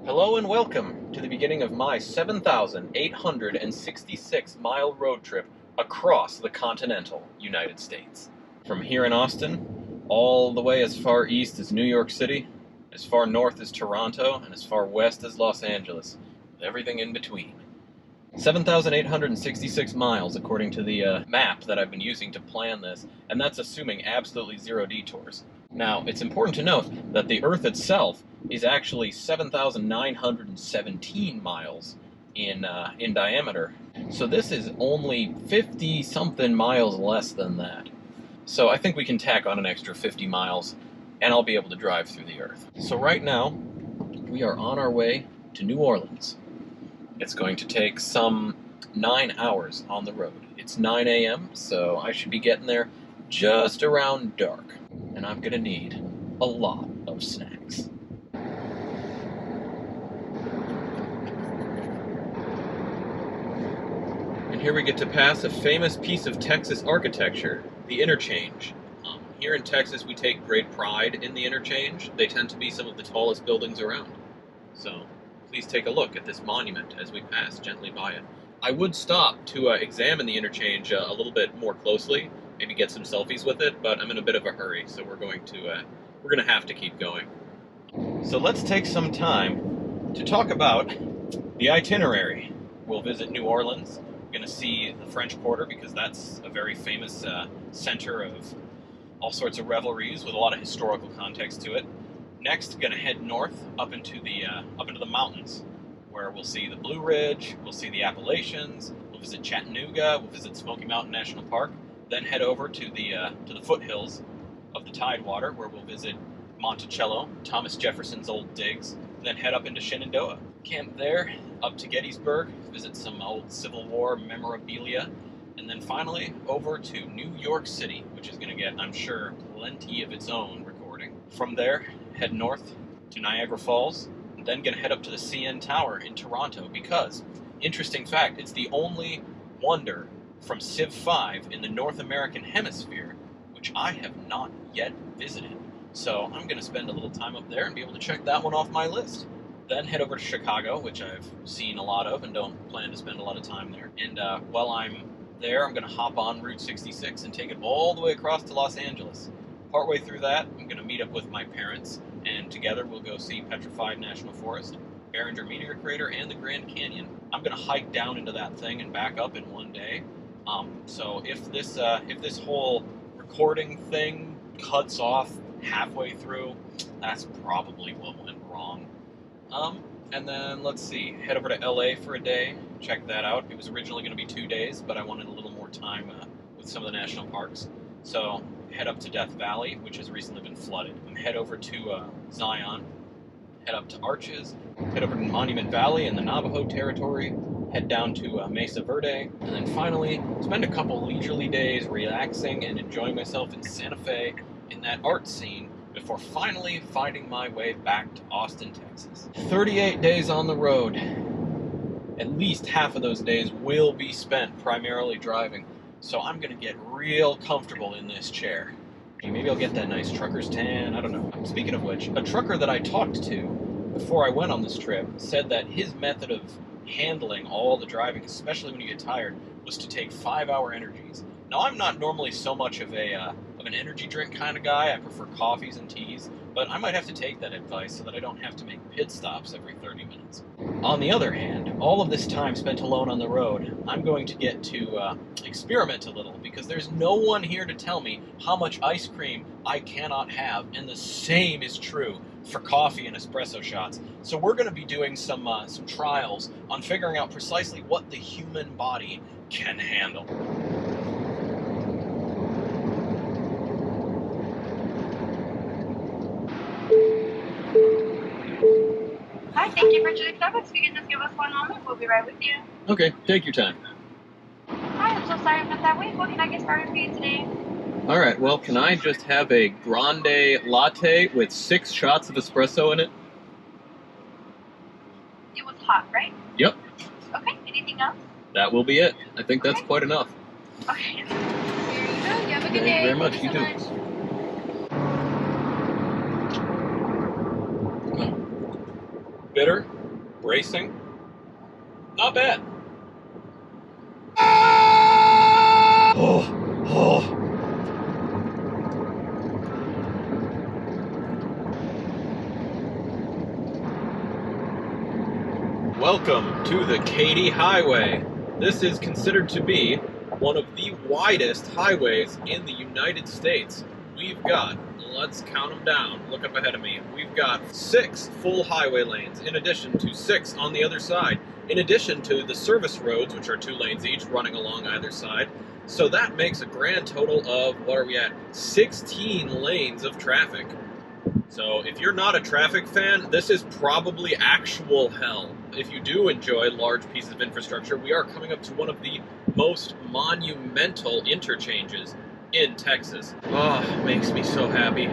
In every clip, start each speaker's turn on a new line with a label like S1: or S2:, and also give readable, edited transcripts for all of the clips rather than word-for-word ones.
S1: Hello and welcome to the beginning of my 7,866-mile road trip across the continental United States. From here in Austin, all the way as far east as New York City, as far north as Toronto, and as far west as Los Angeles, with everything in between. 7,866 miles according to the map that I've been using to plan this, and that's assuming absolutely zero detours. Now, it's important to note that the Earth itself is actually 7,917 miles in diameter, so this is only 50-something miles less than that. So I think we can tack on an extra 50 miles, and I'll be able to drive through the Earth. So right now, we are on our way to New Orleans. It's going to take some 9 hours on the road. It's 9 a.m., so I should be getting there just around dark. And I'm going to need a lot of snacks. And here we get to pass a famous piece of Texas architecture, the interchange. Here in Texas, we take great pride in the interchange. They tend to be some of the tallest buildings around. So please take a look at this monument as we pass gently by it. I would stop to examine the interchange a little bit more closely, maybe get some selfies with it, but I'm in a bit of a hurry, so we're going to have to keep going. So let's take some time to talk about the itinerary. We'll visit New Orleans. We're going to see the French Quarter because that's a very famous center of all sorts of revelries with a lot of historical context to it. Next, going to head north up into the mountains, where we'll see the Blue Ridge, we'll see the Appalachians, we'll visit Chattanooga, we'll visit Smoky Mountain National Park, then head over to the foothills of the Tidewater, where we'll visit Monticello, Thomas Jefferson's old digs, then head up into Shenandoah. Camp there, up to Gettysburg, visit some old Civil War memorabilia, and then finally over to New York City, which is going to get, I'm sure, plenty of its own recording. From there, head north to Niagara Falls, and then going to head up to the CN Tower in Toronto because, interesting fact, it's the only wonder from Civ 5 in the North American hemisphere, which I have not yet visited. So I'm going to spend a little time up there and be able to check that one off my list. Then head over to Chicago, which I've seen a lot of and don't plan to spend a lot of time there. And while I'm there, I'm going to hop on Route 66 and take it all the way across to Los Angeles. Partway through that, I'm going to meet up with my parents, and together we'll go see Petrified National Forest, Barringer Meteor Crater, and the Grand Canyon. I'm going to hike down into that thing and back up in one day. So if this whole recording thing cuts off halfway through, that's probably what went wrong. And then let's see, head over to LA for a day, check that out. It was originally going to be 2 days, but I wanted a little more time with some of the national parks. So head up to Death Valley, which has recently been flooded, and head over to Zion, head up to Arches, head over to Monument Valley in the Navajo territory, head down to Mesa Verde, and then finally spend a couple leisurely days relaxing and enjoying myself in Santa Fe in that art scene before finally finding my way back to Austin, Texas. 38 days on the road. At least half of those days will be spent primarily driving, so I'm going to get real comfortable in this chair. Maybe I'll get that nice trucker's tan, I don't know. Speaking of which, a trucker that I talked to before I went on this trip said that his method of handling all the driving, especially when you get tired, was to take 5-hour energies. Now, I'm not normally so much of an energy drink kind of guy. I prefer coffees and teas, but I might have to take that advice so that I don't have to make pit stops every 30 minutes. On the other hand, all of this time spent alone on the road, I'm going to get to experiment a little because there's no one here to tell me how much ice cream I cannot have, and the same is true for coffee and espresso shots. So we're going to be doing some trials on figuring out precisely what the human body can handle.
S2: Hi, thank you for choosing Starbucks. You can just give us one moment. We'll be right with you.
S1: Okay, take your time.
S2: Hi, I'm so sorry about that. Wait, what can I get started for you today?
S1: All right, well, can I just have a grande latte with 6 shots of espresso in it?
S2: It was hot, right?
S1: Yep.
S2: Okay, anything else?
S1: That will be it. I think that's quite enough.
S2: Okay. Here you go. You have a good day.
S1: Thank you very much.
S2: Thank you
S1: You
S2: so
S1: too.
S2: much.
S1: bitter, bracing, not bad. Oh. Welcome to the Katy Highway. This is considered to be one of the widest highways in the United States. We've got, let's count them down, look up ahead of me. We've got 6 full highway lanes, in addition to 6 on the other side, in addition to the service roads, which are 2 lanes each, running along either side. So that makes a grand total of, what are we at, 16 lanes of traffic. So if you're not a traffic fan, this is probably actual hell. If you do enjoy large pieces of infrastructure, we are coming up to one of the most monumental interchanges in Texas. Oh, makes me so happy.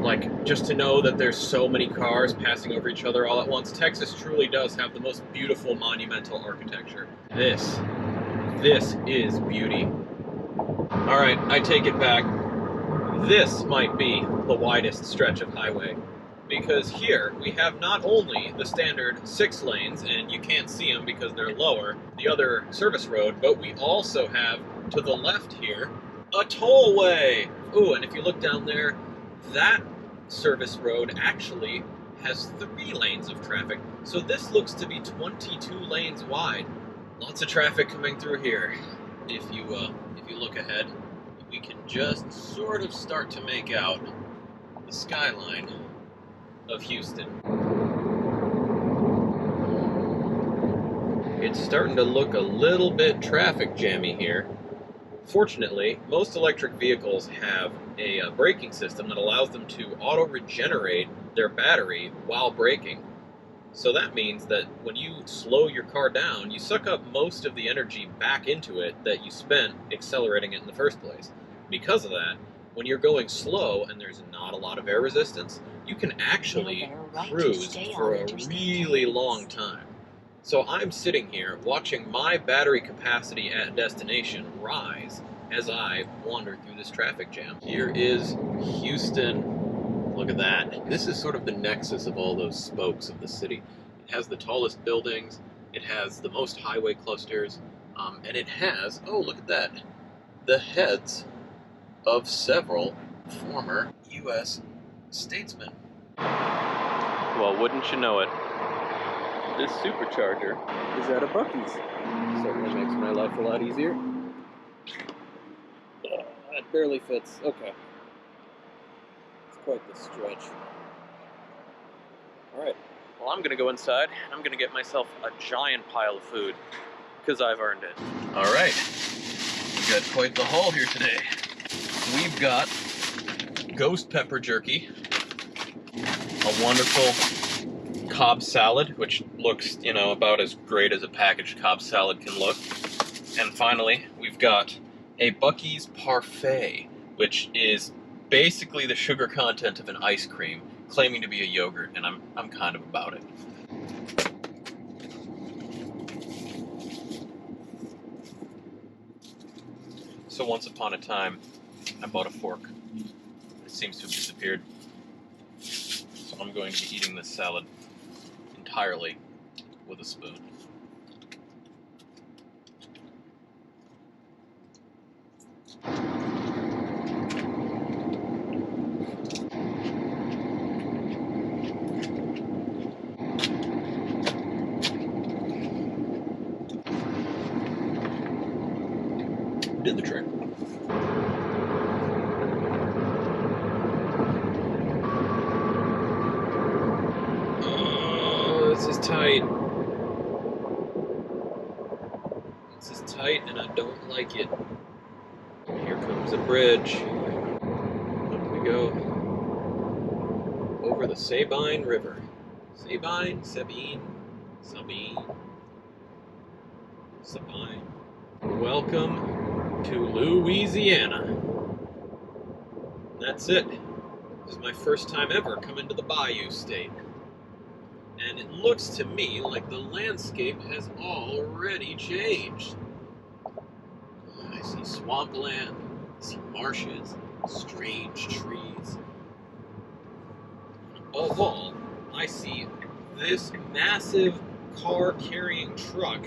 S1: Like, just to know that there's so many cars passing over each other all at once. Texas truly does have the most beautiful monumental architecture. This is beauty. All right, I take it back. This might be the widest stretch of highway, because here we have not only the standard 6 lanes, and you can't see them because they're lower, the other service road, but we also have, to the left here, a tollway. Ooh, and if you look down there, that service road actually has 3 lanes of traffic, so this looks to be 22 lanes wide. Lots of traffic coming through here. If you look ahead, we can just sort of start to make out the skyline of Houston. It's starting to look a little bit traffic jammy here. Fortunately, most electric vehicles have a braking system that allows them to auto-regenerate their battery while braking. So that means that when you slow your car down, you suck up most of the energy back into it that you spent accelerating it in the first place. Because of that, when you're going slow and there's not a lot of air resistance, you can actually cruise for a really long time. So I'm sitting here watching my battery capacity at destination rise as I wander through this traffic jam. Here is Houston. Look at that. This is sort of the nexus of all those spokes of the city. It has the tallest buildings, it has the most highway clusters, and it has, oh look at that, the heads of several former U.S. statesmen. Well, wouldn't you know it, this supercharger is at a Bucky's. Certainly makes my life a lot easier. Oh, that barely fits. Okay. Quite the stretch. Alright, well I'm gonna go inside and I'm gonna get myself a giant pile of food, because I've earned it. Alright, we've got quite the haul here today. We've got ghost pepper jerky, a wonderful Cobb salad, which looks, you know, about as great as a packaged Cobb salad can look. And finally, we've got a Bucky's parfait, which is basically the sugar content of an ice cream, claiming to be a yogurt, and I'm kind of about it. So once upon a time, I bought a fork. It seems to have disappeared. So I'm going to be eating this salad entirely with a spoon. Did the trick. Oh, this is tight. This is tight and I don't like it. Here comes a bridge. Up we go. Over the Sabine River. Sabine. Welcome to Louisiana. That's it. This is my first time ever coming to the Bayou State. And it looks to me like the landscape has already changed. I see swampland, I see marshes, strange trees. Above all, I see this massive car-carrying truck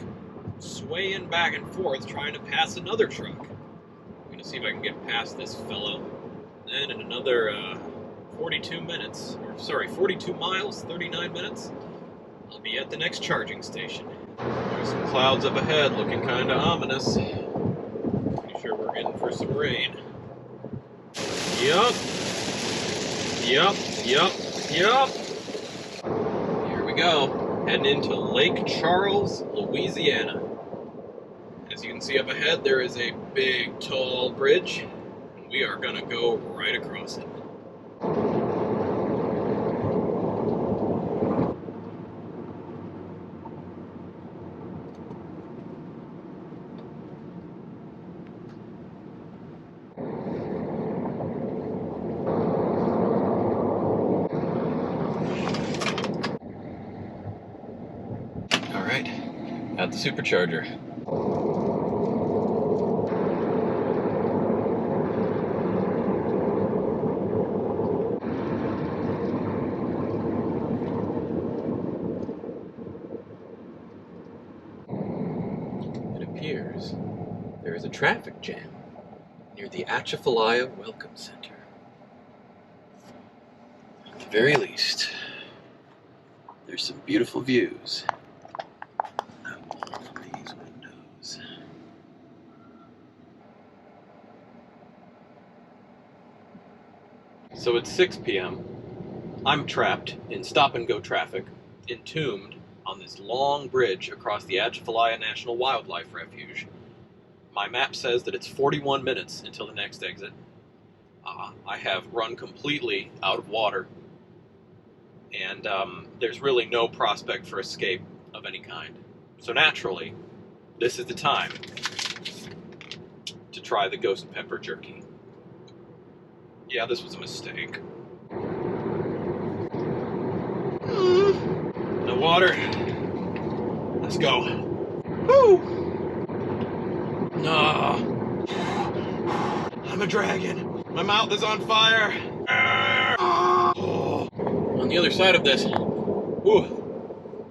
S1: swaying back and forth trying to pass another truck. I'm gonna see if I can get past this fellow. Then in another 42 miles, 39 minutes, I'll be at the next charging station. There's some clouds up ahead looking kinda ominous. Pretty sure we're in for some rain. Yup. Here we go. Heading into Lake Charles, Louisiana. As you can see up ahead, there is a big, tall bridge, and we are gonna go right across it. Alright, at the supercharger. It appears there is a traffic jam near the Atchafalaya Welcome Center. At the very least, there's some beautiful views from these windows. So it's 6 p.m. I'm trapped in stop-and-go traffic, entombed on this long bridge across the Atchafalaya National Wildlife Refuge. My map says that it's 41 minutes until the next exit. I have run completely out of water, and there's really no prospect for escape of any kind. So naturally, this is the time to try the ghost pepper jerky. Yeah, this was a mistake. No water. Let's go. Woo! No. I'm a dragon. My mouth is on fire. Oh. On the other side of this,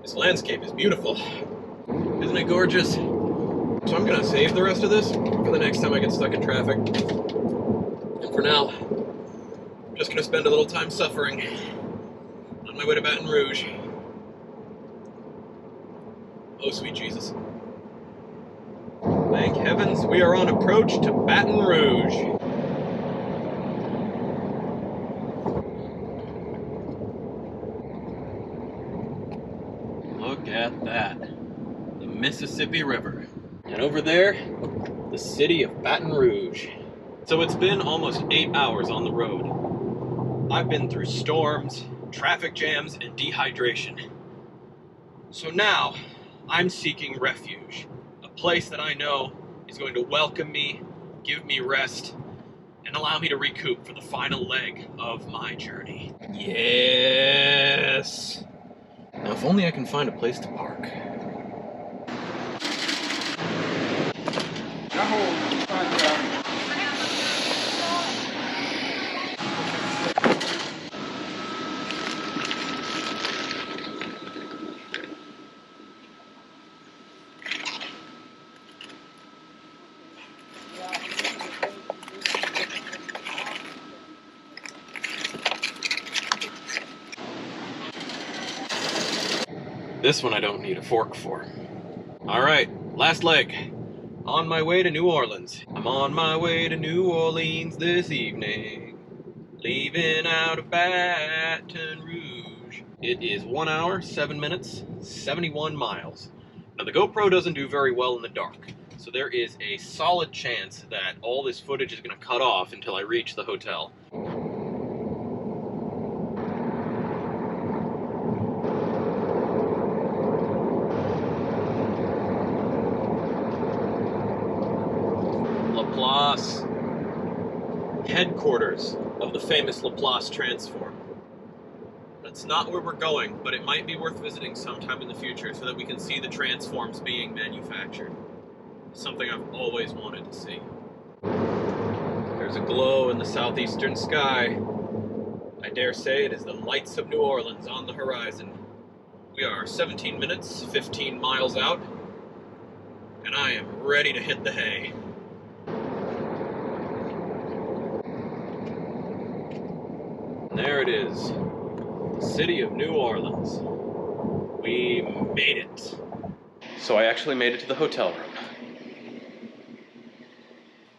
S1: this landscape is beautiful. Isn't it gorgeous? So I'm gonna save the rest of this for the next time I get stuck in traffic. And for now, I'm just gonna spend a little time suffering on my way to Baton Rouge. Oh, sweet Jesus. Thank heavens we are on approach to Baton Rouge. Look at that. The Mississippi River. And over there, the city of Baton Rouge. So it's been almost 8 hours on the road. I've been through storms, traffic jams, and dehydration. So now, I'm seeking refuge. A place that I know is going to welcome me, give me rest, and allow me to recoup for the final leg of my journey. Yes! Now if only I can find a place to park. This one I don't need a fork for. Alright, last leg. On my way to New Orleans. I'm on my way to New Orleans this evening. Leaving out of Baton Rouge. It is 1 hour, 7 minutes, 71 miles. Now the GoPro doesn't do very well in the dark, so there is a solid chance that all this footage is going to cut off until I reach the hotel. Laplace. Headquarters of the famous Laplace transform. That's not where we're going, but it might be worth visiting sometime in the future so that we can see the transforms being manufactured. Something I've always wanted to see. There's a glow in the southeastern sky. I dare say it is the lights of New Orleans on the horizon. We are 17 minutes, 15 miles out, and I am ready to hit the hay. And there it is, the city of New Orleans. We made it. So I actually made it to the hotel room.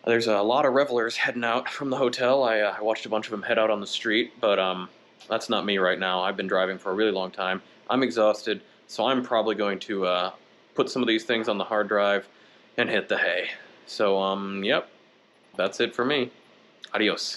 S1: There's a lot of revelers heading out from the hotel. I watched a bunch of them head out on the street, but that's not me right now. I've been driving for a really long time. I'm exhausted, so I'm probably going to put some of these things on the hard drive and hit the hay. So, yep, that's it for me. Adios.